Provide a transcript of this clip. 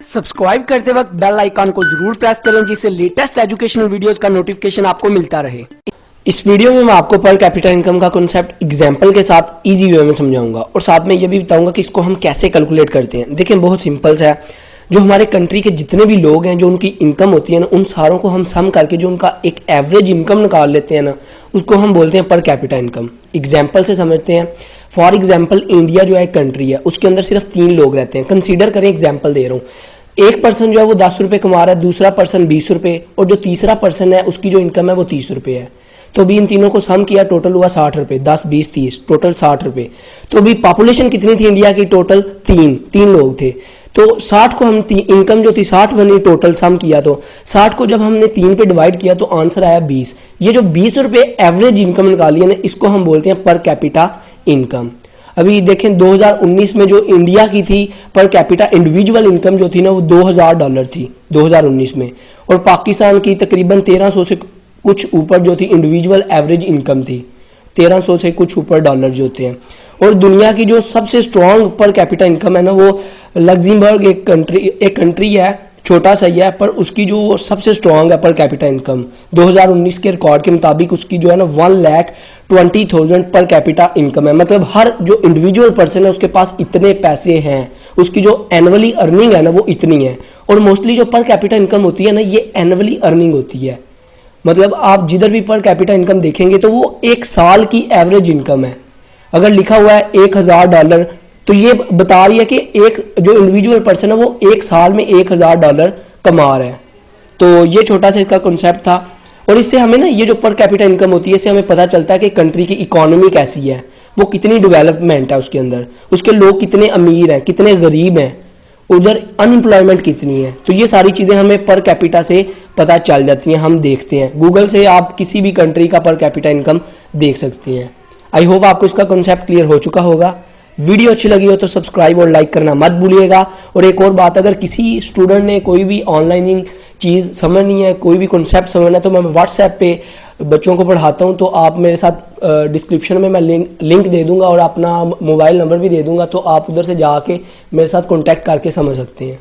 Subscribe करते वक्त bell icon को जरूर प्रेस करें जिससे लेटेस्ट एजुकेशनल वीडियोस का नोटिफिकेशन आपको मिलता रहे। इस वीडियो में मैं आपको पर कैपिटा इनकम का कॉन्सेप्ट एग्जांपल के साथ इजी वे में समझाऊंगा और साथ में ये भी बताऊंगा कि इसको हम कैसे कैलकुलेट करते हैं। देखिए बहुत सिंपल सा है, जो हमारे कंट्री के जितने भी लोग हैं जो उनकी इनकम होती है ना, उन सारों को हम सम करके जो उनका एक एवरेज इनकम निकाल लेते हैं ना, उसको हम बोलते हैं पर कैपिटा इनकम। एग्जाम्पल से समझते हैं। फॉर एग्जाम्पल इंडिया जो है एक कंट्री है, उसके अंदर सिर्फ 3 लोग रहते हैं। कंसीडर करें, एग्जाम्पल दे रहा हूँ, एक पर्सन जो है वो 10 रुपये कमा रहा है, दूसरा पर्सन 20 रुपये और जो तीसरा पर्सन है उसकी जो इनकम है वो 30 रुपये है। तो अभी इन तीनों को सम किया, टोटल हुआ 60 रुपये, 10 20 30, टोटल 60 रुपये। तो अभी पॉपुलेशन कितनी थी इंडिया की? टोटल तीन लोग थे। तो 60 को हम इनकम जो थी 60 बनी, टोटल सम किया तो 60 को जब हमने 3 पे डिवाइड किया तो आंसर आया 20। ये जो 20 रुपये एवरेज इनकम निकाली है ना, इसको हम बोलते हैं पर कैपिटा इनकम। अभी देखें 2019 में जो इंडिया की थी पर कैपिटा इंडिविजुअल इनकम जो थी ना, वो $2000 थी 2019 में, और पाकिस्तान की तकरीबन 1300 से कुछ ऊपर जो थी इंडिविजुअल एवरेज इनकम थी, 1300 से कुछ ऊपर डॉलर जो होते हैं। और दुनिया की जो सबसे स्ट्रॉन्ग पर कैपिटा इनकम है ना, वो लग्जमबर्ग एक कंट्री है, छोटा सा ही है, पर उसकी जो सबसे स्ट्रॉन्ग है पर कैपिटा इनकम 2019 के रिकॉर्ड के मुताबिक उसकी जो है ना 1,20,000 पर कैपिटा इनकम है। मतलब हर जो इंडिविजुअल पर्सन है उसके पास इतने पैसे हैं, उसकी जो एनुअली अर्निंग है ना वो इतनी है। और मोस्टली जो पर कैपिटा इनकम होती है ना, ये एनुअली अर्निंग होती है। मतलब आप जिधर भी पर कैपिटा इनकम देखेंगे तो वो एक साल की एवरेज इनकम है। अगर लिखा हुआ है $1000 तो ये बता रही है कि एक जो इंडिविजुअल पर्सन है वो एक साल में $1000 कमा रहा है। तो ये छोटा सा इसका कॉन्सेप्ट था। और इससे हमें ना ये जो पर कैपिटा इनकम होती है, इससे हमें पता चलता है कि कंट्री की इकोनॉमी कैसी है, वो कितनी डेवलपमेंट है उसके अंदर, उसके लोग कितने अमीर हैं, कितने गरीब हैं, उधर अनएम्प्लॉयमेंट कितनी है। तो ये सारी चीज़ें हमें पर कैपिटा से पता चल जाती हैं, हम देखते हैं। गूगल से आप किसी भी कंट्री का पर कैपिटा इनकम देख सकते हैं। आई होप आपको इसका कॉन्सेप्ट क्लियर हो चुका होगा। वीडियो अच्छी लगी हो तो सब्सक्राइब और लाइक करना मत भूलिएगा। और एक और बात, अगर किसी स्टूडेंट ने कोई भी ऑनलाइन चीज़ समझनी है, कोई भी कॉन्सेप्ट समझना है, तो मैं व्हाट्सएप पे बच्चों को पढ़ाता हूँ। तो आप मेरे साथ डिस्क्रिप्शन में मैं लिंक दे दूंगा और अपना मोबाइल नंबर भी दे दूंगा, तो आप उधर से जाके मेरे साथ कॉन्टैक्ट करके समझ सकते हैं।